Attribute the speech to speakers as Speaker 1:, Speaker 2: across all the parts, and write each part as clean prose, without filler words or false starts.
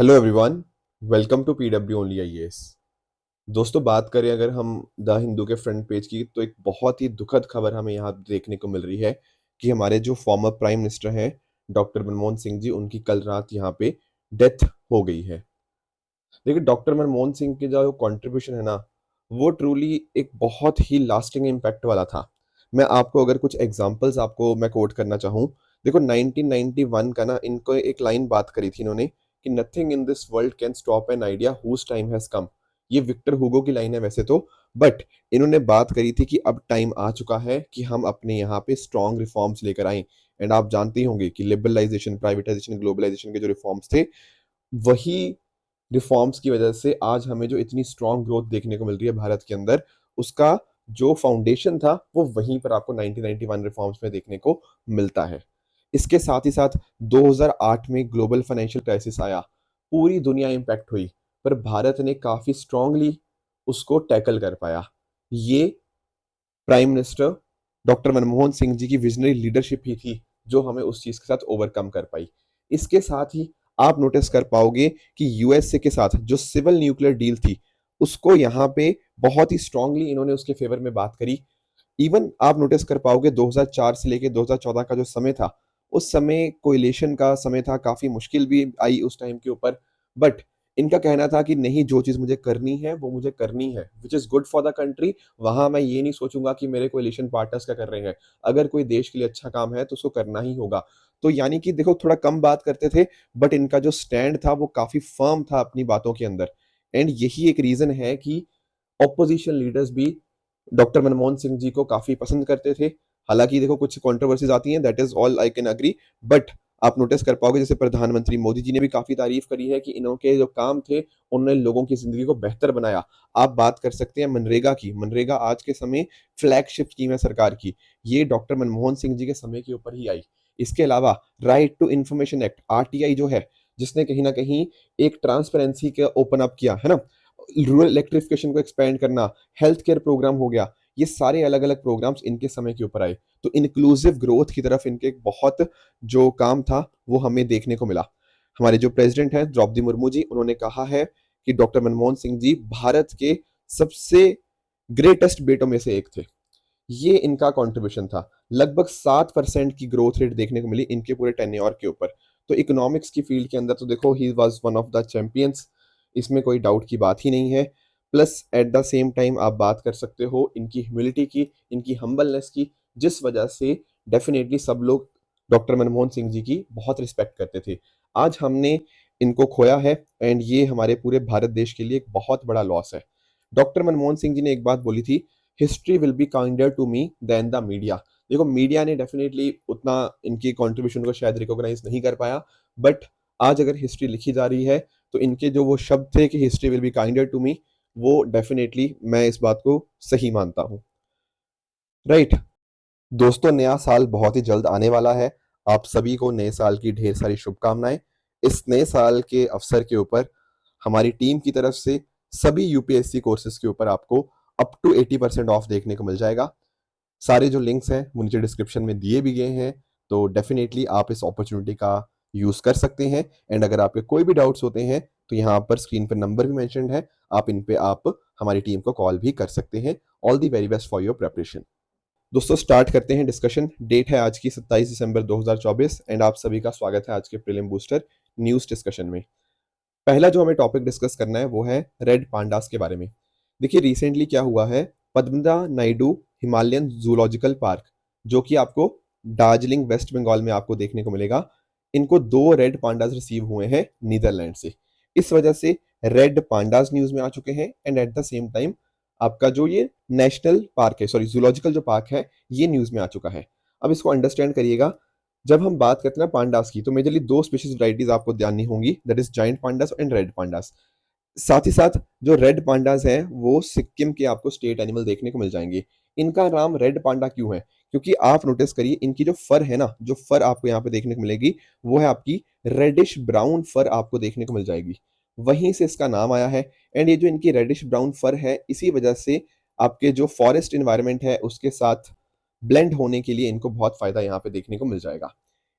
Speaker 1: Hello everyone. Welcome to PW only IAS. दोस्तों, बात करें अगर हम द हिंदू के फ्रंट पेज की, तो एक बहुत ही दुखद खबर हमें यहाँ देखने को मिल रही है कि हमारे जो फॉर्मर प्राइम मिनिस्टर हैं डॉक्टर मनमोहन सिंह जी, उनकी कल रात यहाँ पे डेथ हो गई है। देखिए, डॉक्टर मनमोहन सिंह के जो कंट्रीब्यूशन है ना, वो ट्रूली एक बहुत ही लास्टिंग इम्पैक्ट वाला था। मैं आपको अगर कुछ एग्जांपल्स आपको मैं कोट करना चाहूँ, देखो 1991 का ना, इनको एक लाइन बात करी थी इन्होंने कि nothing in this world can stop an idea whose time has come. ये विक्टर हुगो की लाइन है वैसे तो, बट इन्होंने बात करी थी कि अब टाइम आ चुका है कि हम अपने यहाँ पे स्ट्रॉन्ग रिफॉर्म्स लेकर आए। एंड आप जानते ही होंगे कि लिबरलाइजेशन, प्राइवेटाइजेशन, ग्लोबलाइजेशन के जो रिफॉर्म्स थे, वही रिफॉर्म्स की वजह से आज हमें जो इतनी स्ट्रॉन्ग ग्रोथ देखने को मिल रही है भारत के अंदर, उसका जो फाउंडेशन था वो वहीं पर आपको 1991 रिफॉर्म्स में देखने को मिलता है। इसके साथ ही साथ 2008 में ग्लोबल फाइनेंशियल क्राइसिस आया, पूरी दुनिया इंपैक्ट हुई, पर भारत ने काफी स्ट्रांगली उसको टैकल कर पाया। ये prime minister doctor Manmohan Singh ji की विजनरी लीडरशिप ही थी जो हमें उस चीज के साथ ओवरकम कर पाई। इसके साथ ही आप नोटिस कर पाओगे कि यूएसए के साथ जो सिविल न्यूक्लियर डील थी, उसको यहाँ पे बहुत ही स्ट्रांगली इन्होंने उसके फेवर में बात करी। इवन आप नोटिस कर पाओगे 2004 से लेके 2014 का जो समय था, उस समय कोयलेशन का समय था, काफी मुश्किल भी आई उस टाइम के ऊपर। बट इनका कहना था कि नहीं, जो चीज मुझे करनी है वो मुझे करनी है, which is good for the country. वहां मैं ये नहीं सोचूंगा कि मेरे कोलिशन पार्टनर्स क्या कर रहे हैं। अगर कोई देश के लिए अच्छा काम है तो उसको करना ही होगा। तो यानी कि देखो, थोड़ा कम बात करते थे, बट इनका जो स्टैंड था वो काफी फर्म था अपनी बातों के अंदर। एंड यही एक रीजन है कि ऑपोजिशन लीडर्स भी डॉक्टर मनमोहन सिंह जी को काफी पसंद करते थे। हालांकि देखो, कुछ कंट्रोवर्सीज आती हैं, that is all I can agree, but आप नोटिस कर पाओगे जैसे प्रधानमंत्री मोदी जी ने भी काफी तारीफ करी है कि इनके जो काम थे उन्होंने लोगों की जिंदगी को बेहतर बनाया। आप बात कर सकते हैं मनरेगा की। मनरेगा आज के समय फ्लैगशिप स्कीम है सरकार की, ये डॉक्टर मनमोहन सिंह जी के समय के ऊपर ही आई। इसके अलावा right to information act, RTI जो है, जिसने कहीं ना कहीं एक ट्रांसपेरेंसी का ओपन अप किया है ना, रूरल इलेक्ट्रिफिकेशन को एक्सपेंड करना, हेल्थ केयर प्रोग्राम हो गया, ये सारे अलग अलग प्रोग्राम्स इनके समय के ऊपर आए। तो इंक्लूसिव ग्रोथ की तरफ इनके बहुत जो काम था वो हमें देखने को मिला। हमारे जो प्रेसिडेंट हैं द्रौपदी मुर्मू जी, उन्होंने कहा है कि डॉक्टर मनमोहन सिंह जी भारत के सबसे ग्रेटेस्ट बेटों में से एक थे। ये इनका कंट्रीब्यूशन था। लगभग 7% की ग्रोथ रेट देखने को मिली इनके पूरे टेन्योर के ऊपर। तो इकोनॉमिक्स की फील्ड के अंदर तो देखो, he was one of the champions, इसमें कोई डाउट की बात ही नहीं है। Plus at the same time आप बात कर सकते हो इनकी ह्यूमिलिटी की, इनकी हम्बलनेस की, जिस वजह से डेफिनेटली सब लोग डॉक्टर मनमोहन सिंह जी की बहुत रिस्पेक्ट करते थे। आज हमने इनको खोया है, एंड ये हमारे पूरे भारत देश के लिए एक बहुत बड़ा लॉस है। डॉक्टर मनमोहन सिंह जी ने एक बात बोली थी, history will be kinder to me than the media. देखो, मीडिया ने डेफिनेटली उतना इनकी कंट्रीब्यूशन को शायद रिकॉग्नाइज नहीं कर पाया, बट आज अगर हिस्ट्री लिखी जा रही है तो इनके जो वो शब्द थे कि history will be kinder to me, वो डेफिनेटली मैं इस बात को सही मानता हूँ। राइट दोस्तों, नया साल बहुत ही जल्द आने वाला है। आप सभी को नए साल की ढेर सारी शुभकामनाएं। इस नए साल के अवसर के ऊपर हमारी टीम की तरफ से सभी यूपीएससी कोर्सेज के ऊपर आपको अप टू 80% ऑफ देखने को मिल जाएगा। सारे जो लिंक्स हैं वो नीचे डिस्क्रिप्शन में दिए भी गए हैं, तो डेफिनेटली आप इस अपॉर्चुनिटी का यूज कर सकते हैं। एंड अगर आपके कोई भी डाउट्स होते हैं तो यहाँ पर स्क्रीन पर नंबर भी मेंशन्ड है, आप इन पे आप हमारी टीम को कॉल भी कर सकते हैं। All the very best for your preparation. दोस्तों, स्टार्ट करते हैं डिस्कशन। डेट है आज की 27 दिसंबर 2024, एंड आप सभी का स्वागत है आज के प्रीलिम बूस्टर न्यूज डिस्कशन में। पहला जो हमें टॉपिक डिस्कस करना है वो है रेड पांडास के बारे में। देखिए, रिसेंटली क्या हुआ है, Padmaja Naidu Himalayan zoological park, जो कि आपको दार्जिलिंग वेस्ट बंगाल में आपको देखने को मिलेगा, इनको 2 रेड पांडास रिसीव हुए हैं नीदरलैंड से। इस वजह से रेड पांडास न्यूज में आ चुके हैं, and at the same time आपका जो ये नेशनल पार्क है, सॉरी जूलॉजिकल जो पार्क है, ये न्यूज में आ चुका है। अब इसको अंडरस्टैंड करिएगा। जब हम बात करते हैं ना पांडास की, तो मेजरली 2 स्पीशीज वैरायटीज आपको जाननी होंगी, that is giant pandas and red pandas. साथ ही साथ जो रेड पांडास हैं वो सिक्किम के आपको स्टेट एनिमल देखने को मिल जाएंगे। इनका नाम रेड पांडा क्यों है? क्योंकि आप नोटिस करिए, इनकी जो फर है ना, जो फर आपको यहाँ पे देखने को मिलेगी, वो है आपकी रेडिश ब्राउन फर आपको देखने को मिल जाएगी। वहीं से इसका नाम आया है। एंड ये जो इनकी रेडिश ब्राउन फर है, इसी वजह से आपके जो फॉरेस्ट इन्वायरमेंट है उसके साथ ब्लेंड होने के लिए इनको बहुत फायदा यहाँ पे देखने को मिल जाएगा।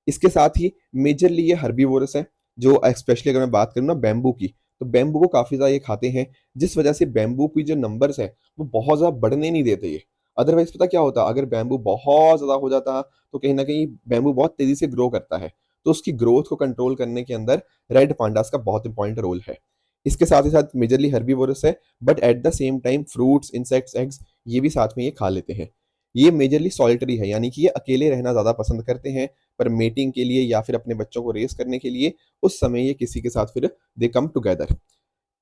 Speaker 1: इसके साथ ही मेजरली ये हर्बीवोरस है। जो स्पेशली अगर मैं बात करूँ ना बैम्बू की, तो बैम्बू को काफ़ी ज़्यादा ये खाते हैं, जिस वजह से बैम्बू की जो नंबर्स है, वो बहुत ज़्यादा बढ़ने नहीं देते ये। अदरवाइज़ पता क्या होता? अगर बैम्बू बहुत ज़्यादा हो जाता, तो कहीं न कहीं बैम्बू बहुत तेज़ी से ग्रो करता है। तो उसकी ग्रोथ को कंट्रोल करने के अंदर रेड पांडास का बहुत इंपॉर्टेंट रोल है। इसके साथ ही साथ मेजरली हर्बीवोरस है, but at the same time fruits, insects, eggs ये भी साथ में ये खा लेते हैं। ये मेजरली सॉलिटरी है, यानी कि ये अकेले रहना ज़्यादा पसंद करते हैं, पर मेटिंग के लिए या फिर अपने बच्चों को रेज़ करने के लिए उस समय ये किसी के साथ फिर दे कम टुगेदर।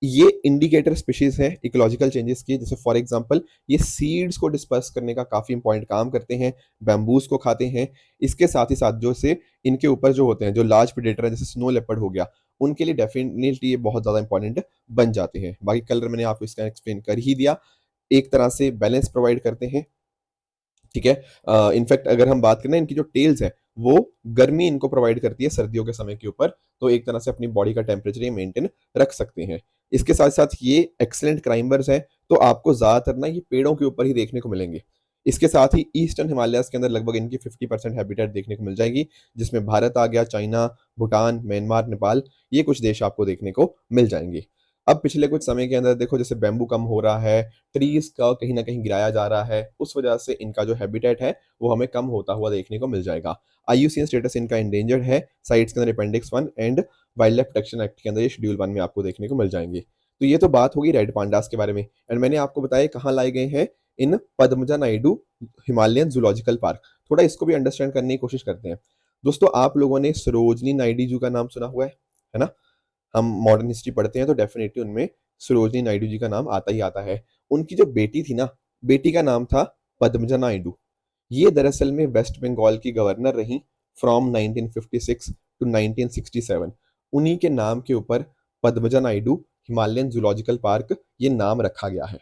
Speaker 1: ये इंडिकेटर स्पीशीज़ हैं इकोलॉजिकल चेंजेस की, जैसे फॉर एग्ज़ाम्पल ये सीड्स को डिस्पर्स करने का काफ़ी इंपॉर्टेंट काम करते हैं, बैम्बूज़ को खाते हैं। इसके साथ ही साथ जो से इनके ऊपर जो होते हैं, जो लार्ज प्रेडेटर है जैसे स्नो लेपर्ड हो गया, उनके लिए डेफिनिटली ये बहुत ज़्यादा इंपॉर्टेंट बन जाते हैं। बाकी कलर मैंने आपको इसका एक्सप्लेन कर ही दिया। एक तरह से बैलेंस प्रोवाइड करते हैं, ठीक है? इनफैक्ट अगर हम बात करें ना, इनकी जो टेल्स है, वो गर्मी इनको प्रोवाइड करती है सर्दियों के समय के ऊपर, तो एक तरह से अपनी बॉडी का टेम्परेचर ये मेंटेन रख सकते हैं। इसके साथ-साथ ये एक्सीलेंट क्लाइंबर्स हैं, तो आपको ज़्यादातर ना ये पेड़ों के ऊपर ही देखने को मिलेंगे। इसके साथ ही ईस्टर्न हिमालयाज़ के अंदर लगभग इनकी 50% हैबिटेट देखने को मिल जाएगी, जिसमें भारत आ गया, चाइना, भूटान, म्यांमार, नेपाल, ये कुछ देश आपको देखने को मिल जाएँगे। अब पिछले कुछ समय के अंदर देखो, जैसे बैम्बू कम हो रहा है, ट्रीज़ का कहीं न कहीं गिराया जा रहा है, उस वजह से इनका जो हैबिटेट है, वो हमें कम होता हुआ देखने को मिल जाएगा। आईयूसीएन स्टेटस इनका एंडेंजर्ड है, साइट्स के अंदर appendix 1 and wild life protection act के अंदर ये शेड्यूल 1 में आपको देखने को मिल जाएँगे। तो ये तो बात होगी रेड पांडास के बारे में, एंड मैंने आपको बताया कहाँ लाए गए हैं, in Padmaja Naidu Himalayan Zoological Park. थोड़ा इसको भी अंडरस्टैंड करने की कोशिश करते हैं। दोस्तों, आप लोगों ने सरोजिनी नायडू जी का नाम सुना हुआ है ना? हम मॉडर्न हिस्ट्री पढ़ते हैं तो डेफिनेटली उनमें सरोजिनी नायडू जी का नाम आता ही आता है। उनकी जो बेटी थी ना, बेटी का नाम था पद्मजा नायडू। ये दरअसल में वेस्ट बंगाल की गवर्नर रहीं फ्रॉम 1956 टू 1967। उन्हीं के नाम के ऊपर Padmaja Naidu Himalayan Zoological Park ये नाम रखा गया है।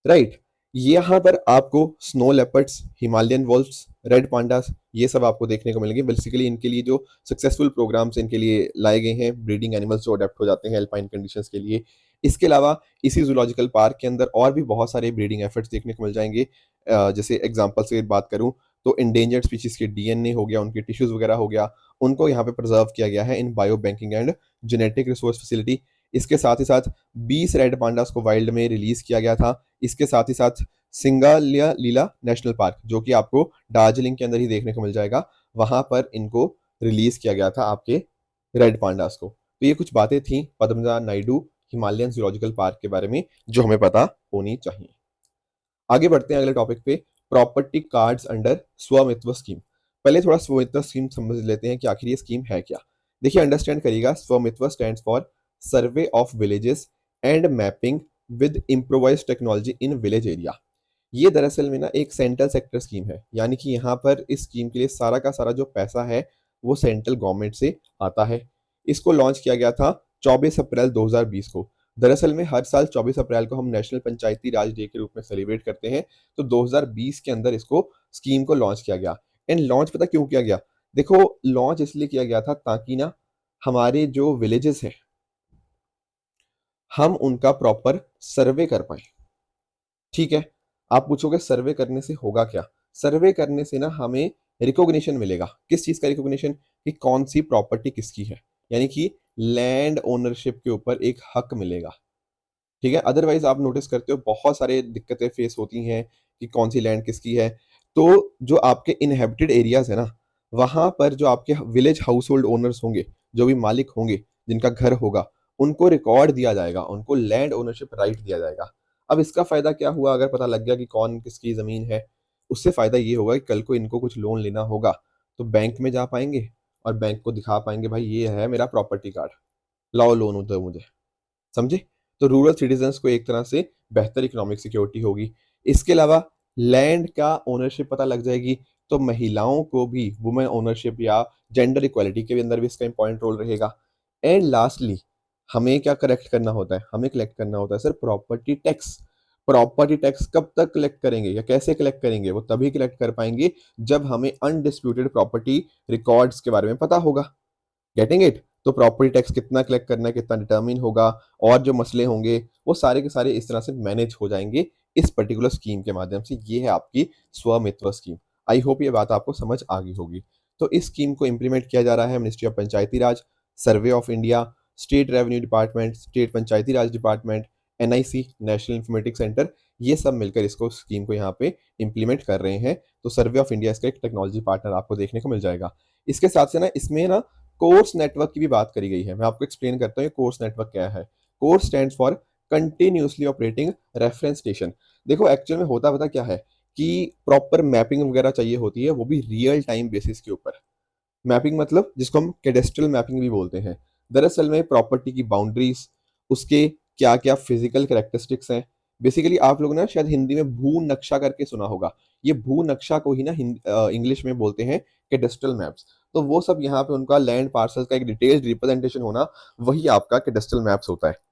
Speaker 1: राइट। यहाँ पर आपको snow leopards, Himalayan wolfs, red pandas ये सब आपको देखने को मिलेंगे। बेसिकली इनके लिए जो सक्सेसफुल प्रोग्राम्स इनके लिए लाए गए हैं, ब्रीडिंग एनिमल्स जो अडैप्ट हो जाते हैं अल्पाइन कंडीशंस के लिए। इसके अलावा इसी ज़ूलॉजिकल पार्क के अंदर और भी बहुत सारे ब्रीडिंग एफर्ट्स देखने को मिल जाएँगे। जैसे एग्ज़ाम्पल से बात करूँ, तो एंडेंजर्ड स्पीशीज़ के डीएनए हो गया, उनके टिश्यूज़ वगैरह हो गया, उनको यहाँ पे प्रिज़र्व किया गया है in bio banking and genetic resource facility. इसके साथ ही साथ 20 रेड पांडास को वाइल्ड में रिलीज़ किया गया था। इसके साथ ही साथ सिंगालिया लीला नेशनल पार्क, जो कि आपको दार्जिलिंग के अंदर ही देखने को मिल जाएगा, वहाँ पर इनको रिलीज़ किया गया था आपके रेड पांडास को। तो ये कुछ बातें थी Padmaja Naidu Himalayan Zoological park के बारे में, जो हमें पता होनी चाहिए। आगे बढ़ते हैं अगले टॉपिक पे, प्रॉपर्टी कार्ड्स अंडर स्वामित्व स्कीम। पहले थोड़ा स्वामित्व स्कीम समझ लेते हैं कि आखिर ये स्कीम है क्या। देखिए, अंडरस्टैंड करिएगा, स्वामित्व stands for survey of villages and mapping with improvised technology in village area. ये दरअसल में ना एक सेंट्रल सेक्टर स्कीम है, यानी कि यहाँ पर इस स्कीम के लिए सारा का सारा जो पैसा है, वो सेंट्रल गवर्नमेंट से आता है। इसको लॉन्च किया गया था 24 अप्रैल 2020 को। दरअसल में हर साल 24 अप्रैल को हम नेशनल पंचायती राज डे के रूप में सेलिब्रेट करते हैं, तो 2020 के अंदर इसको स्कीम को लॉन्च किया गया। एंड लॉन्च पता क्यों किया गया? देखो, लॉन्च इसलिए किया गया था ताकि ना हमारे जो विलेजेस हैं, हम उनका प्रॉपर सर्वे कर पाएँ। ठीक है? आप पूछोगे सर्वे करने से होगा क्या? सर्वे करने से ना हमें रिकॉग्निशन मिलेगा। किस चीज़ का रिकॉग्निशन? कि कौन-सी प्रॉपर्टी किसकी है। यानी कि लैंड ओनरशिप के ऊपर एक हक मिलेगा। ठीक है? अदरवाइज़ आप नोटिस करते हो बहुत सारे दिक्कतें फेस होती हैं कि कौन-सी लैंड किसकी है। तो जो आपके इन्हेबिटेड एरियाज़ है ना, वहाँ पर जो आपके विलेज हाउसहोल्ड ओनर्स होंगे, जो भी मालिक होंगे, जिनका घर होगा, उनको रिकॉर्ड दिया जाएगा, उनको लैंड ओनरशिप राइट दिया जाएगा। अब इसका फ़ायदा क्या हुआ अगर पता लग गया कि कौन किसकी ज़मीन है? उससे फ़ायदा ये होगा कि कल को इनको कुछ लोन लेना होगा, तो बैंक में जा पाएँगे और बैंक को दिखा पाएँगे, भाई ये है मेरा प्रॉपर्टी कार्ड, लाओ लोन दो मुझे। समझे? तो रूरल सिटीजन्स को एक तरह से बेहतर इकोनॉमिक सिक्योरिटी होगी। इसके अलावा लैंड का ओनरशिप पता लग जाएगी, तो महिलाओं को भी वुमेन ओनरशिप या जेंडर इक्वालिटी के अंदर भी इसका इम्पोर्टेंट रोल रहेगा। एंड लास्टली हमें क्या कलेक्ट करना होता है? हमें कलेक्ट करना होता है sir property tax. Property tax कब तक कलेक्ट करेंगे या कैसे कलेक्ट करेंगे? वो तभी कलेक्ट कर पाएँगे जब हमें अनडिस्प्यूटेड प्रॉपर्टी रिकॉर्ड्स के बारे में पता होगा। Getting it? तो प्रॉपर्टी टैक्स कितना कलेक्ट करना है, कितना डिटरमिन होगा, और जो मसले होंगे वो सारे के सारे इस तरह से मैनेज हो जाएँगे इस पर्टिकुलर स्कीम के माध्यम से। ये है आपकी स्वामित्व स्कीम। आई होप ये बात आपको समझ आ गई होगी। तो इस स्कीम को इम्प्लीमेंट किया जा रहा है ministry of Panchayati Raj, survey of India, state revenue department, state Panchayati Raj department, NIC, national informatics centre, ये सब मिलकर इसको स्कीम को यहाँ पे इम्प्लीमेंट कर रहे हैं। तो सर्वे ऑफ इंडिया इसका एक टेक्नोलॉजी पार्टनर आपको देखने को मिल जाएगा। इसके साथ से ना इसमें ना कोर्स नेटवर्क की भी बात करी गई है। मैं आपको एक्सप्लेन करता हूँ ये कोर्स नेटवर्क क्या है। Course stands for continuously operating reference station. देखो एक्चुअल में होता पता क्या है कि प्रॉपर मैपिंग वगैरह चाहिए होती है, वो भी रियल टाइम बेसिस के ऊपर। मैपिंग मतलब जिसको हम कैडेस्ट्रल मैपिंग भी बोलते हैं। दरअसल में प्रॉपर्टी की बाउंड्रीज, उसके क्या क्या फिजिकल कैरेक्टरिस्टिक्स हैं। बेसिकली आप लोग ना शायद हिंदी में भू नक्शा करके सुना होगा। ये भू नक्शा को ही ना इंग्लिश में बोलते हैं कैडेस्ट्रल मैप्स। तो वो सब यहाँ पे उनका लैंड पार्सल का एक डिटेल्ड रिप्रेजेंटेशन होना, वही आपका कैडेस्ट्रल मैप्स होता है।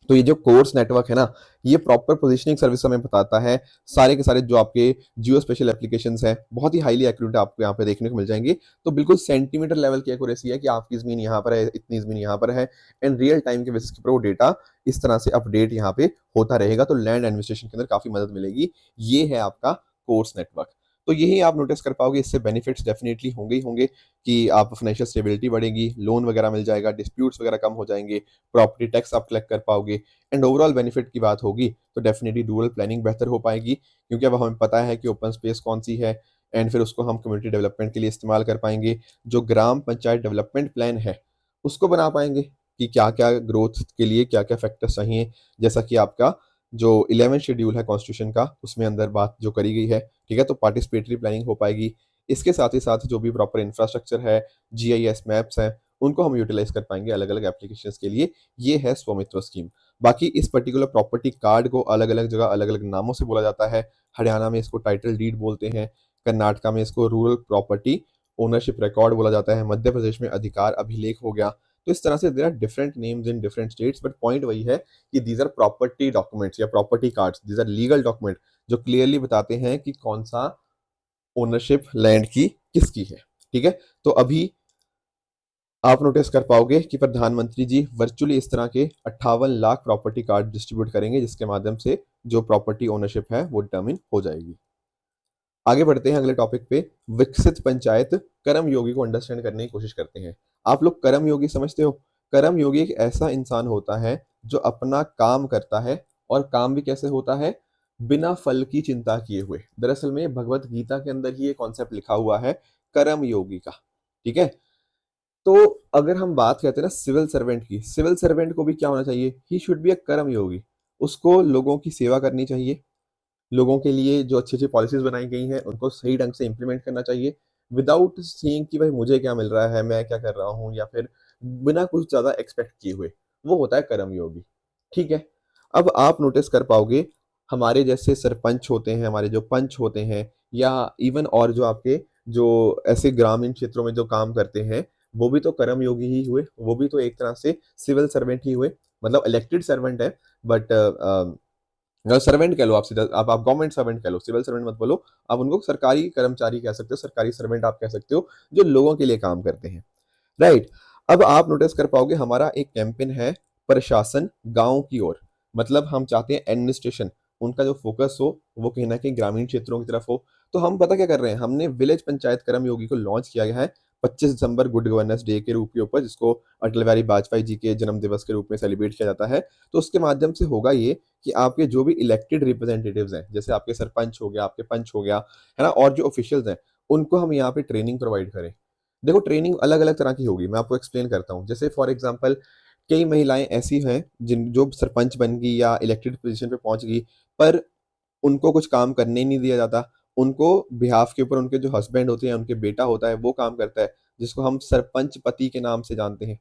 Speaker 1: तो ये जो कोर्स नेटवर्क है ना, ये प्रॉपर पोजीशनिंग सर्विस हमें बताता है। सारे के सारे जो आपके जियो स्पेशल एप्लीकेशंस हैं बहुत ही हाईली एक्यूरेट आपको यहाँ पे देखने को मिल जाएंगे। तो बिल्कुल सेंटीमीटर लेवल की एक्यूरेसी है कि आपकी जमीन यहाँ पर है, इतनी जमीन यहाँ पर है, एंड रियल टाइम के बेसिस पर वो डेटा इस तरह से अपडेट यहाँ पे होता रहेगा। तो लैंड एडमिनिस्ट्रेशन के अंदर काफी मदद मिलेगी। ये है आपका कोर्स नेटवर्क। तो यही आप नोटिस कर पाओगे, इससे बेनिफिट्स डेफिनेटली होंगे ही होंगे कि आप फाइनेंशियल स्टेबिलिटी बढ़ेगी, लोन वगैरह मिल जाएगा, डिस्प्यूट्स वगैरह कम हो जाएंगे, प्रॉपर्टी टैक्स आप कलेक्ट कर पाओगे, एंड ओवरऑल बेनिफिट की बात होगी तो डेफिनेटली रूरल प्लानिंग बेहतर हो पाएगी, क्योंकि अब हमें पता है कि ओपन स्पेस कौन सी है, एंड फिर उसको हम कम्युनिटी डेवलपमेंट के लिए इस्तेमाल कर पाएंगे। जो ग्राम पंचायत डेवलपमेंट प्लान है उसको बना पाएंगे कि क्या क्या ग्रोथ के लिए क्या क्या फैक्टर्स चाहिए। जैसा कि आपका जो 11 शेड्यूल है कॉन्स्टिट्यूशन का, उसमें अंदर बात जो करी गई है, ठीक है, तो पार्टिसिपेटरी प्लानिंग हो पाएगी। इसके साथ ही साथ जो भी प्रॉपर इंफ्रास्ट्रक्चर है, जीआईएस मैप्स हैं, उनको हम यूटिलाइज कर पाएंगे अलग अलग एप्लीकेशंस के लिए। ये है स्वामित्व स्कीम। बाकी इस पर्टिकुलर प्रॉपर्टी कार्ड को अलग अलग जगह अलग अलग नामों से बोला जाता है। हरियाणा में इसको टाइटल डीड बोलते हैं, कर्नाटका में इसको रूरल प्रॉपर्टी ओनरशिप रिकॉर्ड बोला जाता है, मध्य प्रदेश में अधिकार अभिलेख हो गया। तो इस तरह से there are different names in different states, but point वही है कि दीज आर प्रॉपर्टी डॉक्यूमेंट्स या property cards, these are legal document जो क्लियरली बताते हैं कि कौन सा ओनरशिप लैंड की किसकी है। ठीक है, तो अभी आप नोटिस कर पाओगे कि प्रधानमंत्री जी वर्चुअली इस तरह के 58 लाख प्रॉपर्टी कार्ड डिस्ट्रीब्यूट करेंगे, जिसके माध्यम से जो प्रॉपर्टी ओनरशिप है वो डिटर्मिन हो जाएगी। आगे बढ़ते हैं अगले टॉपिक पे। विकसित पंचायत कर्म योगी को अंडरस्टैंड करने की कोशिश करते हैं। आप लोग कर्म योगी समझते हो? कर्म योगी एक ऐसा इंसान होता है जो अपना काम करता है, और काम भी कैसे होता है? बिना फल की चिंता किए हुए। दरअसल में भगवत गीता के अंदर ही ये कॉन्सेप्ट लिखा हुआ है कर्म योगी का। ठीक है, तो अगर हम बात करते हैं ना सिविल सर्वेंट की, सिविल सर्वेंट को भी क्या होना चाहिए? ही शुड बी अ कर्म योगी। उसको लोगों की सेवा करनी चाहिए, लोगों के लिए जो अच्छी अच्छी पॉलिसीज बनाई गई हैं उनको सही ढंग से इम्प्लीमेंट करना चाहिए, विदाउट सीइंग कि भाई मुझे क्या मिल रहा है, मैं क्या कर रहा हूँ, या फिर बिना कुछ ज्यादा एक्सपेक्ट किए हुए। वो होता है कर्म योगी। ठीक है, अब आप नोटिस कर पाओगे हमारे जैसे सरपंच होते हैं, हमारे जो पंच होते हैं, या इवन और जो आपके जो ऐसे ग्रामीण क्षेत्रों में जो काम करते हैं, वो भी तो कर्म योगी ही हुए, वो भी तो एक तरह से सिविल सर्वेंट ही हुए। मतलब इलेक्टेड सर्वेंट है, बट सर्वेंट कह लो, आप सीधा आप गवर्नमेंट सर्वेंट कह लो, सिविल सर्वेंट मत बोलो। आप उनको सरकारी कर्मचारी कह सकते हो, सरकारी सर्वेंट आप कह सकते हो, जो लोगों के लिए काम करते हैं। राइट। अब आप नोटिस कर पाओगे हमारा एक कैंपेन है प्रशासन गांव की ओर। मतलब हम चाहते हैं एडमिनिस्ट्रेशन, उनका जो फोकस हो वो कहीं ना कहीं ग्रामीण क्षेत्रों की तरफ हो। तो हम पता क्या कर रहे हैं, हमने विलेज पंचायत कर्म योगी को लॉन्च किया गया है 25 दिसंबर गुड गवर्नेंस डे के रूप के ऊपर, जिसको अटल बिहारी वाजपेयी जी के जन्म दिवस के रूप में सेलिब्रेट किया जाता है। तो उसके माध्यम से होगा ये कि आपके जो भी इलेक्टेड रिप्रेजेंटेटिव्स हैं, जैसे आपके सरपंच हो गया, आपके पंच हो गया, है ना, और जो ऑफिशियल्स हैं, उनको हम यहाँ पे ट्रेनिंग प्रोवाइड करें। देखो ट्रेनिंग अलग अलग तरह की होगी, मैं आपको एक्सप्लेन करता हूँ। जैसे फॉर एग्जांपल कई महिलाएं ऐसी हैं जिन जो सरपंच बन गई या इलेक्टेड पोजीशन पे पहुंच गई, पर उनको कुछ काम करने ही नहीं दिया जाता। उनको बिहाफ के ऊपर उनके जो हस्बैंड होते हैं, उनके बेटा होता है, वो काम करता है, जिसको हम सरपंच पति के नाम से जानते हैं,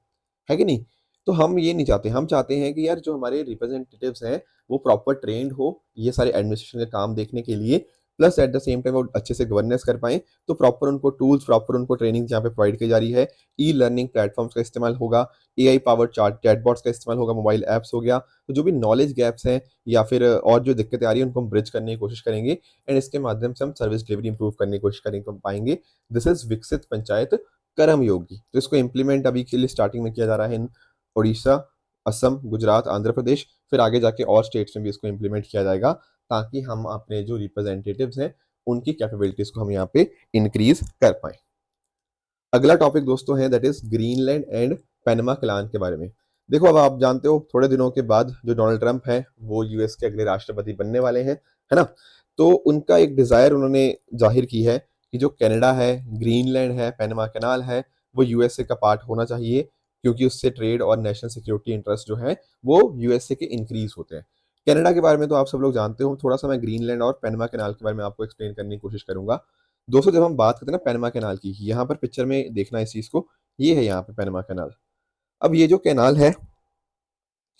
Speaker 1: है कि नहीं? तो हम ये नहीं चाहते, हम चाहते हैं कि यार जो हमारे रिप्रेजेंटेटिव्स हैं वो प्रॉपर ट्रेंड हो ये सारे एडमिनिस्ट्रेशन के काम देखने के लिए, plus at the same time वो अच्छे से गवर्नेंस कर पाएं। तो प्रॉपर उनको टूल्स, प्रॉपर उनको ट्रेनिंग यहाँ पे प्रोवाइड की जा रही है। ई लर्निंग प्लेटफॉर्म्स का इस्तेमाल होगा, एआई पावर्ड चैटबॉट्स का इस्तेमाल होगा, मोबाइल ऐप्स हो गया। तो जो भी नॉलेज गैप्स हैं या फिर और जो दिक्कतें आ रही है उनको हम ब्रिज करने की कोशिश करेंगे, एंड इसके माध्यम से हम सर्विस डिलीवरी इंप्रूव करने की कोशिश करेंगे, तो हम पाएंगे। दिस इज विकसित पंचायत कर्म योगी। तो इसको इम्प्लीमेंट अभी के लिए स्टार्टिंग में किया जा रहा है इन उड़ीसा, असम, गुजरात, आंध्र प्रदेश, फिर आगे जाके और स्टेट्स में भी इसको इम्प्लीमेंट किया जाएगा, ताकि हम अपने जो रिप्रेजेंटेटिव्स हैं उनकी कैपेबिलिटीज को हम यहाँ पे इंक्रीज कर पाए। अगला टॉपिक दोस्तों है that is Greenland and पैनमा canal के बारे में। देखो, अब आप जानते हो थोड़े दिनों के बाद जो डोनाल्ड ट्रंप हैं, वो यूएस के अगले राष्ट्रपति बनने वाले हैं, है ना? तो उनका एक डिज़ायर उन्होंने ज़ाहिर की है कि जो कनाडा है, ग्रीनलैंड है, पैनमा कैनाल है, वो यूएसए का पार्ट होना चाहिए, क्योंकि उससे ट्रेड और नेशनल सिक्योरिटी इंटरेस्ट जो है, वो यूएसए के इंक्रीज़ होते हैं। कनाडा के बारे में तो आप सब लोग जानते हो, थोड़ा-सा मैं ग्रीनलैंड और पैनमा कैनाल के बारे में आपको एक्सप्लेन करने की कोशिश करूँगा। दोस्तों, जब हम बात करते हैं ना पैनमा कैनाल की, यहाँ पर पिक्चर में देखना इस चीज़ को, ये है यहाँ पे पैनमा कैनाल। अब ये जो कैनाल है,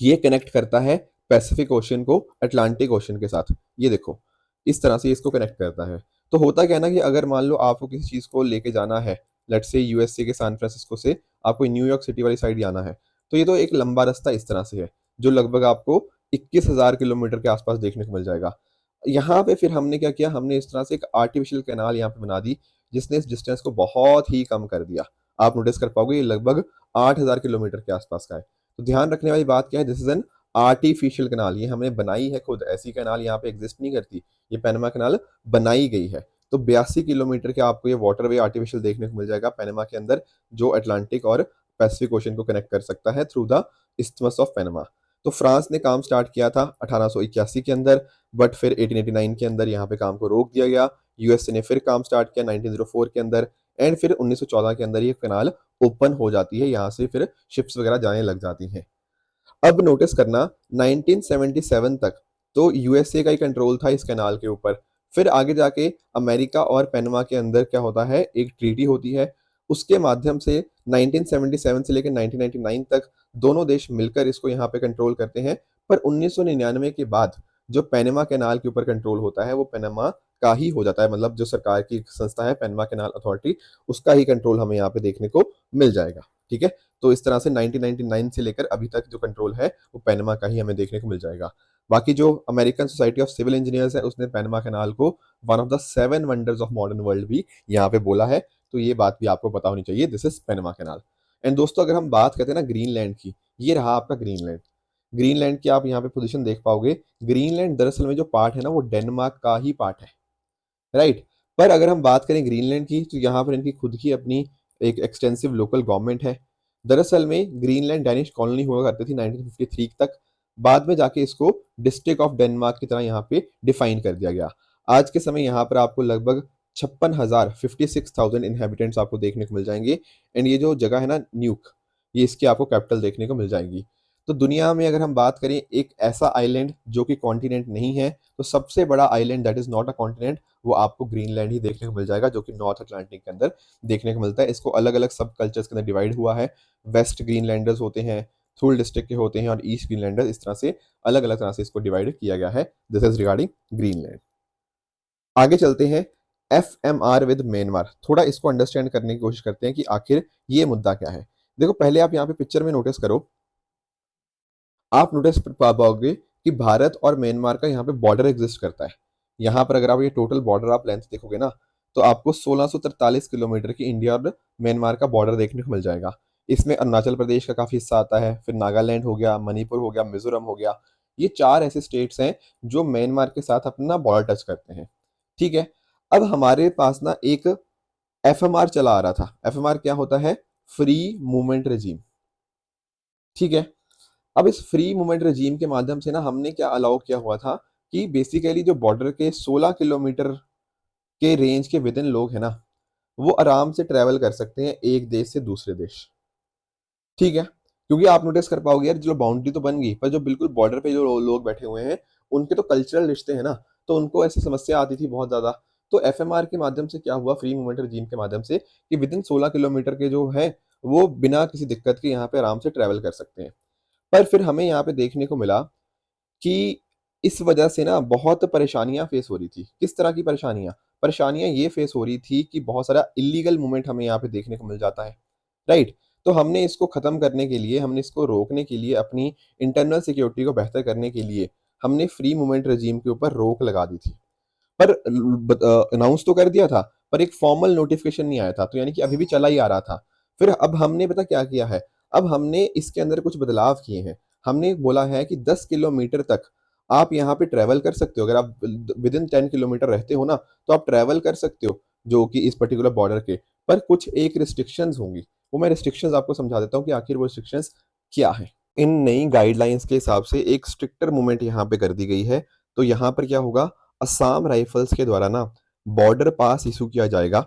Speaker 1: ये कनेक्ट करता है पैसिफिक ओशन को अटलांटिक ओशन के साथ। ये देखो, इस तरह से इसको कनेक्ट करता है। तो होता क्या है ना कि अगर मान लो आपको किसी चीज़ को लेके जाना है, लेट्स से यूएसए के सैन फ्रांसिस्को से आपको न्यूयॉर्क सिटी वाली साइड जाना है, तो ये तो एक लंबा रास्ता इस तरह से है, जो लगभग आपको 21,000 किलोमीटर के आसपास देखने को मिल जाएगा। यहाँ पे फिर हमने क्या किया, हमने इस तरह से एक आर्टिफिशियल कैनाल यहाँ पे बना दी, जिसने इस डिस्टेंस को बहुत ही कम कर दिया। आप नोटिस कर पाओगे, ये लगभग 8,000 किलोमीटर के आसपास का है। तो ध्यान रखने वाली बात क्या है, this is an artificial canal, ये हमने बनाई है खुद, ऐसी कैनाल यहाँ पे एग्जिस्ट नहीं करती, ये पैनमा कैनाल बनाई गई है। तो 82 किलोमीटर के आपको ये वाटरवे आर्टिफिशियल देखने को मिल जाएगा पैनमा के अंदर, जो अटलांटिक और पैसिफिक ओशन को कनेक्ट कर सकता है थ्रू द इस्थमस ऑफ पैनमा। तो फ्रांस ने काम स्टार्ट किया था 1881 के अंदर, बट फिर 1889 के अंदर यहाँ पे काम को रोक दिया गया। यूएसए ने फिर काम स्टार्ट किया 1904 के अंदर, एंड फिर 1914 के अंदर ये कैनाल ओपन हो जाती है, यहाँ से फिर शिप्स वगैरह जाने लग जाती हैं। अब नोटिस करना, 1977 तक तो यूएसए का ही कंट्रोल था इस कैनाल के ऊपर। फिर आगे जाके अमेरिका और पनामा के अंदर क्या होता है, एक ट्रीटी होती है, उसके माध्यम से 1977 से लेकर 1999 तक दोनों देश मिलकर इसको यहाँ पे कंट्रोल करते हैं। पर 1999 के बाद जो पनामा कैनाल के ऊपर कंट्रोल होता है, वो पनामा का ही हो जाता है, मतलब जो सरकार की एक संस्था है पनामा कैनाल अथॉरिटी, उसका ही कंट्रोल हमें यहाँ पे देखने को मिल जाएगा। ठीक है, तो इस तरह से 1999 से लेकर अभी तक जो कंट्रोल है, वो पनामा का ही हमें देखने को मिल जाएगा। बाकी जो American society of civil engineers है, उसने पनामा कैनाल को one of the 7 wonders of modern world भी यहाँ पे बोला है। तो ये बात भी आपको पता होनी चाहिए, this is Panama canal. And दोस्तों, अगर हम बात करते हैं ना ग्रीनलैंड की, ये रहा आपका ग्रीनलैंड। ग्रीनलैंड की आप यहाँ पे पोजीशन देख पाओगे। ग्रीनलैंड दरअसल में जो पार्ट है ना, वो डेनमार्क का ही पार्ट है, राइट? पर अगर हम बात करें ग्रीनलैंड की, तो यहाँ पर इनकी खुद की अपनी एक एक्सटेंसिव लोकल गवर्नमेंट है। दरअसल में ग्रीनलैंड डेनिश कॉलोनी हुआ करती थी 1953 तक। बाद में जाके इसको डिस्ट्रिक्ट ऑफ डेनमार्क की तरह यहाँ पे डिफाइन कर दिया गया। आज के समय यहाँ पर आपको लगभग 56,000 56,000 इनहेबिटेंट्स आपको देखने को मिल जाएंगे। एंड ये जो जगह है ना, न्यूक, ये इसकी आपको कैपिटल देखने को मिल जाएगी। तो दुनिया में अगर हम बात करें एक ऐसा आइलैंड जो कि कॉन्टिनेंट नहीं है, तो सबसे बड़ा island that is not a continent, वो आपको ग्रीनलैंड ही देखने को मिल जाएगा, जो कि नॉर्थ अटलांटिक के अंदर देखने को मिलता है। इसको अलग अलग सब कल्चर्स के अंदर डिवाइड हुआ है। वेस्ट ग्रीनलैंडर्स होते हैं, थुल डिस्ट्रिक्ट के होते हैं, और ईस्ट ग्रीनलैंडर्स, इस तरह से अलग अलग तरह से इसको डिवाइड किया गया है। This is regarding Greenland. आगे चलते हैं, F M R with Myanmar, थोड़ा इसको अंडरस्टैंड करने की कोशिश करते हैं कि आखिर ये मुद्दा क्या है। देखो, पहले आप यहाँ पे पिक्चर में नोटिस करो, आप नोटिस पा पाओगे कि भारत और म्यांमार का यहाँ पे बॉर्डर एग्जिस्ट करता है। यहाँ पर अगर आप ये टोटल बॉर्डर आप लेंथ देखोगे ना, तो आपको 1643 किलोमीटर की इंडिया और म्यांमार का बॉर्डर देखने को मिल जाएगा। इसमें अरुणाचल प्रदेश का काफी हिस्सा आता है, फिर नागालैंड हो गया, मणिपुर हो गया, मिजोरम हो गया। ये 4 ऐसे स्टेट्स हैं जो म्यांमार के साथ अपना बॉर्डर टच करते हैं। ठीक है, अब हमारे पास ना एक एफ चला आ रहा था। एफ क्या होता है? Free movement regime. ठीक है, अब इस फ्री मूवमेंट रजीम के माध्यम से ना हमने क्या अलाउ किया हुआ था कि बेसिकली जो बॉर्डर के 16 किलोमीटर के रेंज के विद इन लोग हैं ना, वो आराम से ट्रेवल कर सकते हैं एक देश से दूसरे देश। ठीक है, क्योंकि आप नोटिस कर पाओगे यार, जो बाउंड्री तो बन गई, पर जो बिल्कुल बॉर्डर पे जो लोग बैठे हुए हैं, उनके तो कल्चरल रिश्ते हैं ना, तो उनको ऐसी समस्या आती थी बहुत ज्यादा। तो एफ के माध्यम से क्या हुआ, फ्री मूवमेंट रजीम के माध्यम से, कि विद इन 16 किलोमीटर के जो है, वो बिना किसी दिक्कत के यहाँ पे आराम से ट्रेवल कर सकते हैं। पर फिर हमें यहाँ पे देखने को मिला कि इस वजह से ना बहुत परेशानियां फेस हो रही थी। किस तरह की परेशानियां? परेशानियां ये फेस हो रही थी कि बहुत सारा इलीगल मूवमेंट हमें यहाँ पे देखने को मिल जाता है, राइट? तो हमने इसको खत्म करने के लिए, हमने इसको रोकने के लिए, अपनी इंटरनल सिक्योरिटी को बेहतर करने के लिए, हमने फ्री मूवमेंट रजीम के ऊपर रोक लगा दी थी। पर अनाउंस तो कर दिया था, पर एक फॉर्मल नोटिफिकेशन नहीं आया था, तो यानी कि अभी भी चला ही आ रहा था। फिर अब हमने पता क्या किया है, अब हमने इसके अंदर कुछ बदलाव किए हैं। हमने बोला है कि 10 किलोमीटर तक आप यहाँ पे ट्रैवल कर सकते हो। अगर आप विद इन 10 किलोमीटर रहते हो ना, तो आप ट्रैवल कर सकते हो, जो कि इस पर्टिकुलर बॉर्डर के। पर कुछ एक रिस्ट्रिक्शंस होंगी। वो मैं रिस्ट्रिक्शंस आपको समझा देता हूँ कि आखिर वो रिस्ट्रिक्शंस क्या है। इन नई गाइडलाइंस के हिसाब से एक स्ट्रिक्टर मूवमेंट यहाँ पे कर दी गई है। तो यहाँ पर क्या होगा, असम राइफल्स के द्वारा ना बॉर्डर पास इशू किया जाएगा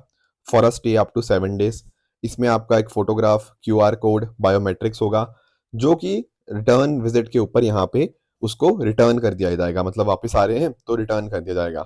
Speaker 1: for a stay up to 7 days. इसमें आपका एक फोटोग्राफ, क्यूआर कोड, बायोमेट्रिक्स होगा, जो कि रिटर्न विजिट के ऊपर यहाँ पे उसको रिटर्न कर दिया जाएगा। मतलब वापस आ रहे हैं तो रिटर्न कर दिया जाएगा।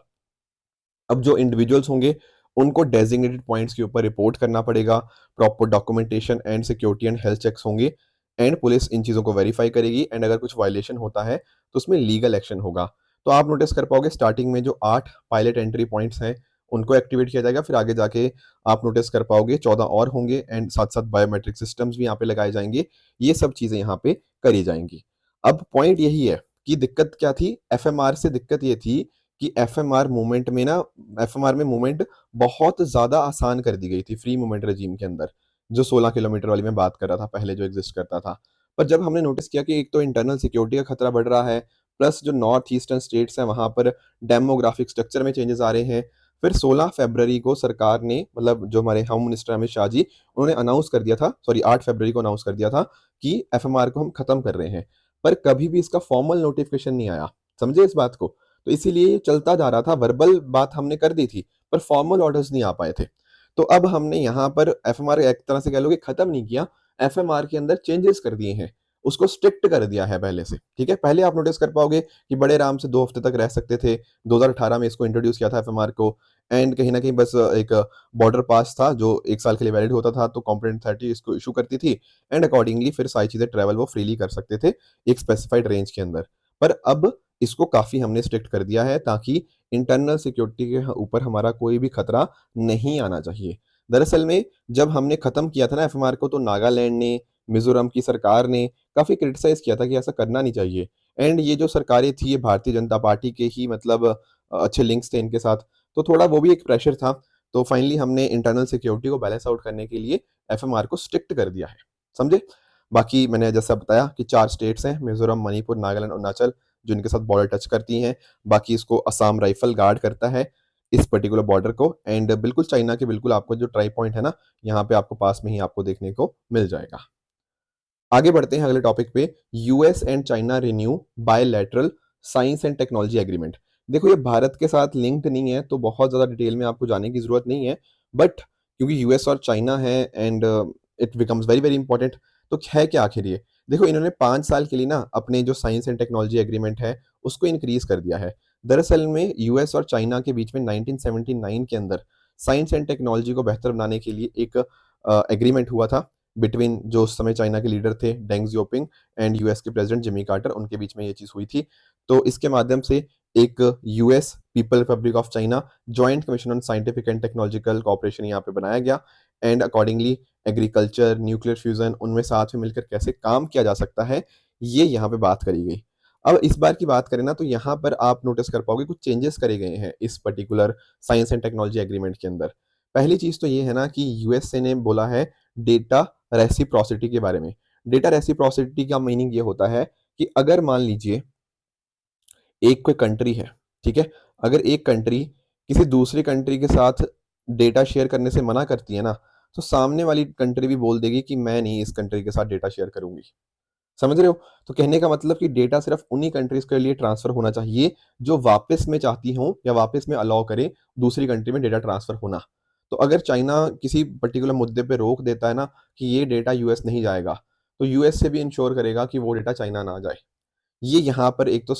Speaker 1: अब जो इंडिविजुअल्स होंगे उनको डेजिग्नेटेड पॉइंट्स के ऊपर रिपोर्ट करना पड़ेगा। Proper documentation and security and health checks होंगे एंड पुलिस इन चीज़ों को वेरीफाई करेगी एंड अगर कुछ वायलेशन होता है तो उसमें लीगल एक्शन होगा। तो आप नोटिस कर पाओगे स्टार्टिंग में जो 8 पायलट एंट्री पॉइंट्स हैं उनको एक्टिवेट किया जाएगा। फिर आगे जाके आप नोटिस कर पाओगे 14 और होंगे एंड साथ साथ बायोमेट्रिक सिस्टम्स भी यहाँ पे लगाए जाएंगे। ये सब चीज़ें यहाँ पे करी जाएंगी। अब पॉइंट यही है कि दिक्कत क्या थी, एफएमआर से दिक्कत ये थी कि एफएमआर में मूवमेंट बहुत ज़्यादा आसान कर दी गई थी फ्री मूवमेंट रजीम के अंदर, जो 16 किलोमीटर वाली मैं बात कर रहा था पहले जो एग्जिस्ट करता था। पर जब हमने नोटिस किया कि एक तो इंटरनल सिक्योरिटी का खतरा बढ़ रहा है, प्लस जो नॉर्थ ईस्टर्न स्टेट्स हैं वहाँ पर डेमोग्राफिक स्ट्रक्चर में चेंजेस आ रहे हैं। फिर 16 फरवरी को सरकार ने, मतलब जो हमारे होम मिनिस्टर अमित शाह जी, उन्होंने अनाउंस कर दिया था, सॉरी 8 फरवरी को अनाउंस कर दिया था कि एफएमआर को हम खत्म कर रहे हैं। पर कभी भी इसका फॉर्मल नोटिफिकेशन नहीं आया, समझे इस बात को। तो इसीलिए ये चलता जा रहा था, वर्बल बात हमने कर दी थी पर फॉर्मल ऑर्डर्स नहीं आ पाए थे। तो अब हमने यहाँ पर एफएमआर एक तरह से कह लो कि खत्म नहीं किया, एफएमआर के अंदर चेंजेस कर दिए हैं, उसको स्ट्रिक्ट कर दिया है पहले से। ठीक है, पहले आप नोटिस कर पाओगे कि बड़े आराम से 2 हफ्ते तक रह सकते थे। 2018 में इसको इंट्रोड्यूस किया था एफएमआर को एंड कहीं ना कहीं बस एक बॉर्डर पास था जो 1 साल के लिए वैलिड होता था, तो कॉम्पिटेंट अथॉरिटी इसको इशू करती थी एंड अकॉर्डिंगली फिर सारी चीजें ट्रेवल वो फ्रीली कर सकते थे एक स्पेसिफाइड रेंज के अंदर। पर अब इसको काफ़ी हमने स्ट्रिक्ट कर दिया है ताकि इंटरनल सिक्योरिटी के ऊपर हमारा कोई भी खतरा नहीं आना चाहिए। दरअसल में जब हमने ख़त्म किया था ना एफएमआर को, तो नागालैंड ने, मिज़ोरम की सरकार ने काफ़ी क्रिटिसाइज़ किया था कि ऐसा करना नहीं चाहिए। एंड ये जो सरकारें थी ये भारतीय जनता पार्टी के ही, मतलब अच्छे लिंक्स थे इनके साथ, तो थोड़ा वो भी एक प्रेशर था। तो फाइनली हमने इंटरनल सिक्योरिटी को बैलेंस आउट करने के लिए एफएमआर को स्ट्रिक्ट कर दिया है, समझे। बाकी मैंने जैसा बताया कि 4 स्टेट्स हैं, मिज़ोरम, मणिपुर, नागालैंड, अरुणाचल, जो इनके साथ बॉर्डर टच करती हैं। बाकी इसको असम राइफल गार्ड करता है इस पर्टिकुलर बॉर्डर को एंड बिल्कुल चाइना के बिल्कुल आपको जो ट्राई पॉइंट है ना, यहाँ पे आपको पास में ही आपको देखने को मिल जाएगा। आगे बढ़ते हैं अगले टॉपिक पे। US and China renew bilateral science and technology agreement. देखो ये भारत के साथ लिंक्ड नहीं है तो बहुत ज़्यादा डिटेल में आपको जाने की ज़रूरत नहीं है, बट क्योंकि यूएस और चाइना है and it becomes very very important. तो है क्या आखिर ये, देखो इन्होंने 5 साल के लिए ना अपने जो साइंस एंड टेक्नोलॉजी एग्रीमेंट है उसको इंक्रीज कर दिया है। दरअसल में यूएस और चाइना के बीच में 1979 के अंदर साइंस एंड टेक्नोलॉजी को बेहतर बनाने के लिए एक एग्रीमेंट हुआ था बिटवीन जो उस समय चाइना के लीडर थे डेंग जियोपिंग एंड यूएस के प्रेसिडेंट जिमी कार्टर, उनके बीच में ये चीज़ हुई थी। तो इसके माध्यम से एक US people republic of China joint commission on scientific and technological cooperation यहाँ पे बनाया गया and accordingly agriculture, nuclear fusion, उनमें साथ में मिलकर कैसे काम किया जा सकता है ये यहाँ पे बात करी गई। अब इस बार की बात करें ना तो यहाँ पर आप नोटिस कर पाओगे कुछ चेंजेस करे गए हैं इस particular science and technology agreement के अंदर। पहली चीज़ तो ये है ना कि यूएसए ने बोला है डेटा रेसिप्रोसिटी के बारे में। डेटा रेसिप्रोसिटी का मीनिंग ये होता है कि अगर मान लीजिए एक कोई कंट्री है, ठीक है? अगर एक कंट्री किसी दूसरी कंट्री के साथ डेटा शेयर करने से मना करती है ना, तो सामने वाली कंट्री भी बोल देगी कि मैं नहीं इस कंट्री के साथ डेटा शेयर करूँगी। समझ रहे हो? तो कहने का मतलब कि डेटा सिर्फ़ उन्हीं कंट्रीज़ के लिए ट्रांसफ़र होना चाहिए जो वापस में चाहती हों या वापस में अलाउ करें दूसरी कंट्री में डेटा ट्रांसफ़र होना। तो अगर चाइना किसी पर्टिकुलर मुद्दे पे रोक देता है ना कि ये डेटा यूएस नहीं जाएगा, तो यूएस से भी इंश्योर करेगा कि वो डेटा चाइना ना जाए। ये यहाँ पर एक तो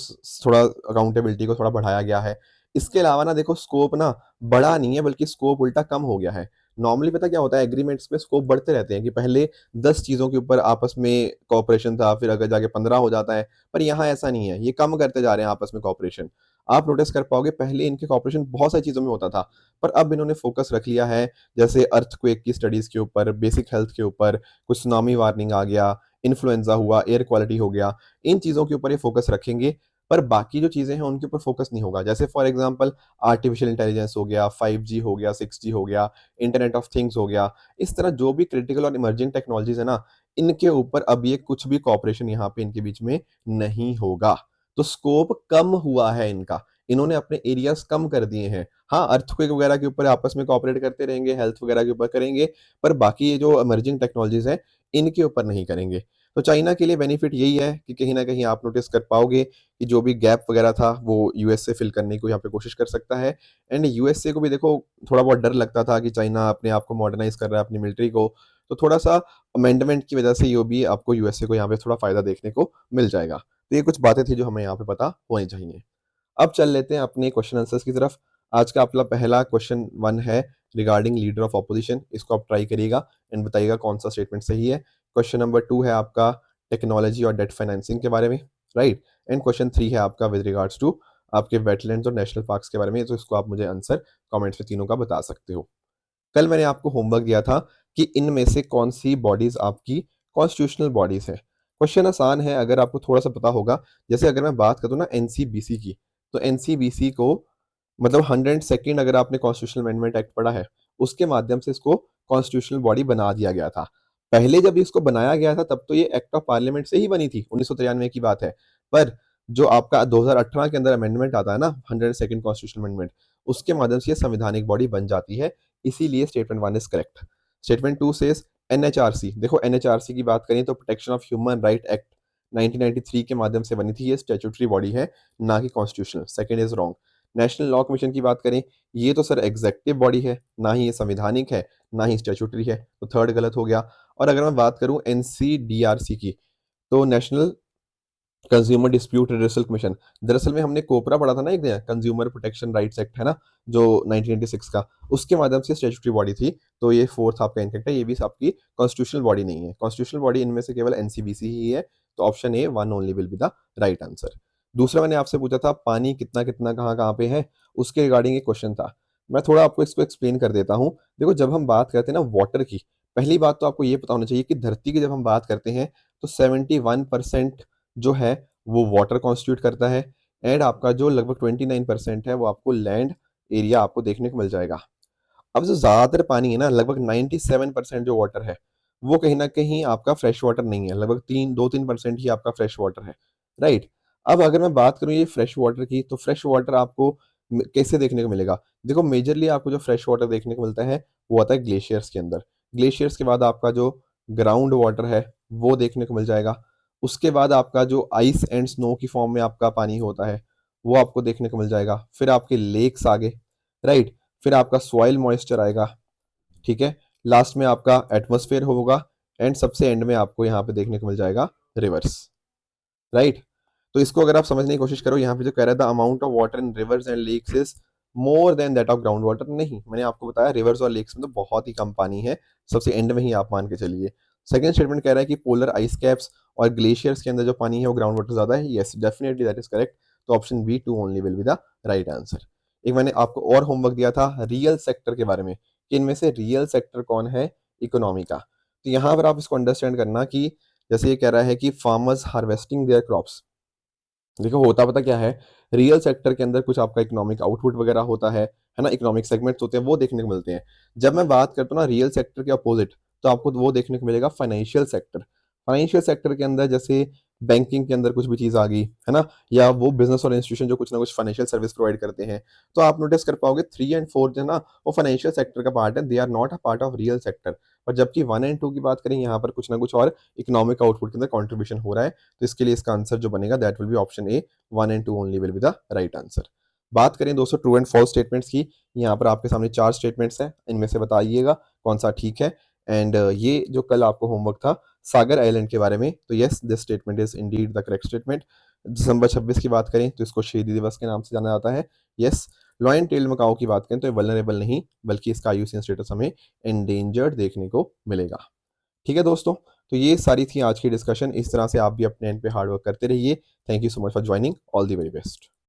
Speaker 1: थोड़ा अकाउंटेबिलिटी को थोड़ा बढ़ाया गया है। इसके अलावा ना देखो स्कोप ना बढ़ा नहीं है बल्कि स्कोप उल्टा कम हो गया है। नॉर्मली पता क्या होता है, एग्रीमेंट्स में स्कोप बढ़ते रहते हैं कि पहले 10 चीज़ों के ऊपर आपस में कोऑपरेशन था, फिर आगे जाके 15 हो जाता है। पर यहाँ ऐसा नहीं है, ये कम करते जा रहे हैं आपस में कोऑपरेशन। आप नोटिस कर पाओगे पहले इनके कोऑपरेशन बहुत सारी चीज़ों में होता था, पर अब इन्होंने फोकस रख लिया है जैसे अर्थक्वेक की स्टडीज़ के ऊपर, बेसिक हेल्थ के ऊपर, कुछ सुनामी वार्निंग आ गया, इन्फ्लुएंजा हुआ, एयर क्वालिटी हो गया। इन चीज़ों के ऊपर ये फोकस रखेंगे, पर बाकी जो चीज़ें हैं उनके ऊपर फोकस नहीं होगा। जैसे फॉर एग्ज़ाम्पल आर्टिफिशियल इंटेलिजेंस हो गया, 5G हो गया, 6G हो गया, इंटरनेट ऑफ थिंग्स हो गया। इस तरह जो भी क्रिटिकल और इमर्जिंग टेक्नोलॉजीज़ है ना, इनके ऊपर अब ये कुछ भी कोऑपरेशन यहाँ पे इनके बीच में नहीं होगा। तो स्कोप कम हुआ है इनका। इन्होंने अपने एरियाज़ कम कर दिए हैं। हाँ, अर्थक्वेक वगैरह के ऊपर आपस में कोऑपरेट करते रहेंगे, हेल्थ वगैरह के ऊपर करेंगे, पर बाकी ये जो इमर्जिंग टेक्नोलॉजीज़ हैं, इनके ऊपर नहीं करेंगे। तो चाइना के लिए बेनिफिट यही है कि कहीं न कहीं आप नोटिस कर पाओगे कि जो भी गैप वगैरह था, वो यूएसए फिल करने की यहाँ पे कोशिश कर सकता है। एंड यूएसए को भी देखो थोड़ा बहुत डर लगता था कि चाइना अपने आप को मॉडर्नाइज़ कर रहा है अपनी मिलिट्री को, तो थोड़ा-सा अमेंडमेंट की वजह से ये भी आपको यूएसए को यहाँ पे थोड़ा फ़ायदा देखने को मिल जाएगा। तो ये कुछ बातें थी जो हमें यहाँ पे पता होनी चाहिए। अब चल लेते हैं अपने क्वेश्चन आंसर्स की तरफ। आज का अपना पहला क्वेश्चन 1 है रिगार्डिंग लीडर ऑफ ऑपोजिशन। इसको आप ट्राई करिएगा एंड बताइएगा कौन-सा स्टेटमेंट सही है। क्वेश्चन नंबर 2 है आपका टेक्नोलॉजी और डेट फाइनेंसिंग के बारे में, राइट? एंड क्वेश्चन 3 है आपका विद रिगार्ड्स टू आपके वेटलैंड्स और नेशनल पार्क्स के बारे में, तो इसको आप मुझे आंसर कमेंट्स में तीनों का बता सकते हो। कल मैंने आपको होमवर्क दिया था कि इनमें से कौन-सी बॉडीज़ आपकी कॉन्स्टिट्यूशनल बॉडीज़ हैं। क्वेश्चन आसान है अगर आपको थोड़ा-सा पता होगा। जैसे अगर मैं बात करूँ ना एनसीबीसी की, तो एनसीबीसी को मतलब 102nd अगर आपने कॉन्स्टिट्यूशनल अमेंडमेंट एक्ट पढ़ा है, उसके माध्यम से इसको कॉन्स्टिट्यूशनल बॉडी बना दिया गया था। पहले जब इसको बनाया गया था तब तो ये एक्ट ऑफ पार्लियामेंट से ही बनी थी, 1993 की बात है। पर जो आपका 2018 के अंदर अमेंडमेंट आता है ना, 102nd कॉन्स्टिट्यूशनल अमेंडमेंट, उसके माध्यम से ये संवैधानिक बॉडी बन जाती है। इसीलिए statement 1 is correct. Statement 2 says NHRC. देखो एनएचआरसी की बात करें तो protection of human right act 1993 के माध्यम से बनी थी। ये स्टैट्यूटरी बॉडी है, ना कि constitutional. Second is wrong. National law commission की बात करें, ये तो सर एग्ज़ेक्युटिव बॉडी है, ना ही ये संवैधानिक है, ना ही स्टैट्यूटरी है, तो थर्ड गलत हो गया। और अगर मैं बात करूँ एनसीडीआरसी की, तो national consumer dispute redressal commission, दरअसल में हमने कोपरा पढ़ा था ना एक दिन, कंज्यूमर प्रोटेक्शन राइट्स एक्ट है ना, जो 1986 का, उसके माध्यम से स्टैट्यूटरी बॉडी थी, तो ये फोर्थ आपका इनकरेक्ट है। ये भी आपकी कॉन्स्टिट्यूशनल बॉडी नहीं है। कॉन्स्टिट्यूशनल बॉडी इनमें से केवल एनसीबीसी ही है, तो option A 1 only will be the right answer. दूसरा मैंने आपसे पूछा था पानी कितना-कितना कहाँ-कहाँ पे है, उसके रिगार्डिंग एक क्वेश्चन था। मैं थोड़ा आपको इसको एक्सप्लेन कर देता हूँ। देखो जब हम बात करते हैं ना वाटर की, पहली बात तो आपको ये पता होना चाहिए कि धरती की जब हम बात करते हैं, तो 71% जो है वो वाटर कॉन्स्टिट्यूट करता है एंड आपका जो लगभग 29% है वो आपको लैंड एरिया आपको देखने को मिल जाएगा। अब जो ज़्यादातर पानी है ना, लगभग 97% जो वाटर है, वो कहीं न कहीं आपका फ्रेश वाटर नहीं है, लगभग 2-3% ही आपका फ्रेश वाटर है, राइट? अब अगर मैं बात करूँ ये फ्रेश वाटर की, तो फ्रेश वाटर आपको कैसे देखने को मिलेगा? देखो मेजरली आपको जो फ्रेश वाटर देखने को मिलता है, वो आता है ग्लेशियर्स के अंदर। ग्लेशियर्स के बाद आपका जो ग्राउंड वाटर है, वो देखने को मिल जाएगा। उसके बाद आपका जो आइस एंड स्नो की फॉर्म में आपका पानी होता है, वो आपको देखने को मिल जाएगा। फिर आपके लेक्स आ गए, राइट? फिर आपका सॉइल मॉइस्चर आएगा, ठीक है? लास्ट में आपका एटमॉस्फेयर होगा एंड सबसे एंड में आपको यहाँ पे देखने को मिल जाएगा रिवर्स, राइट? तो इसको अगर आप समझने की कोशिश करो, यहाँ पे जो कह रहा था amount of water in rivers and lakes is more than that of ground water, नहीं, मैंने आपको बताया रिवर्स और लेक्स में तो बहुत ही कम पानी है, सबसे एंड में ही आप मान के चलिए। सेकंड स्टेटमेंट कह रहा है कि पोलर आइस कैप्स और ग्लेशियर्स के अंदर जो पानी है वो ग्राउंड वाटर ज़्यादा है। Yes, definitely that is correct. तो option B 2 only will be the right answer. एक मैंने आपको और होमवर्क दिया था रियल सेक्टर के बारे में, कि इनमें से रियल सेक्टर कौन है इकोनॉमी का। तो यहाँ पर आप इसको अंडरस्टैंड करना कि जैसे ये कह रहा है कि फार्मर्स हार्वेस्टिंग देयर क्रॉप्स। देखो होता पता क्या है, रियल सेक्टर के अंदर कुछ आपका इकोनॉमिक आउटपुट वगैरह होता है ना? इकोनॉमिक सेगमेंट्स होते हैं, वो देखने को मिलते हैं। जब मैं बात करता हूँ ना रियल सेक्टर के अपोजिट, तो आपको वो देखने को मिलेगा फाइनेंशियल सेक्टर। फाइनेंशियल सेक्टर के अंदर जैसे बैंकिंग के अंदर कुछ भी चीज़ आ गई, है ना? या वो बिज़नेस और इंस्टीट्यूशन जो कुछ ना कुछ फाइनेंशियल सर्विस प्रोवाइड करते हैं, तो आप नोटिस कर पाओगे 3 एंड 4 जो है ना, वो फाइनेंशियल सेक्टर का पार्ट है, they are not a part of real sector. और जबकि 1 एंड 2 की बात करें, यहाँ पर कुछ ना कुछ और इकोनॉमिक आउटपुट के अंदर कंट्रीब्यूशन हो रहा है। तो इसके लिए इसका आंसर जो बनेगा that will be option A 1 and 2 only will be the right answer. बात करें दोस्तों ट्रू एंड फॉल्स स्टेटमेंट्स की, यहाँ पर आपके सामने 4 स्टेटमेंट्स हैं, इनमें से बताइएगा कौन-सा ठीक है। एंड ये जो कल आपको होमवर्क था सागर आइलैंड के बारे में, तो yes this statement is indeed the correct statement. दिसंबर 26 की बात करें तो इसको शहीदी दिवस के नाम से जाना जाता है। येस, लॉयन टेल मकाओ की बात करें तो ये वल्नरेबल नहीं, बल्कि इसका आईयूसीएन स्टेटस हमें एंडेंजर्ड देखने को मिलेगा। ठीक है दोस्तों, तो ये सारी थी आज की डिस्कशन। इस तरह से आप भी अपने एंड पे हार्ड वर्क करते रहिए। Thank you so much for joining. All the very best.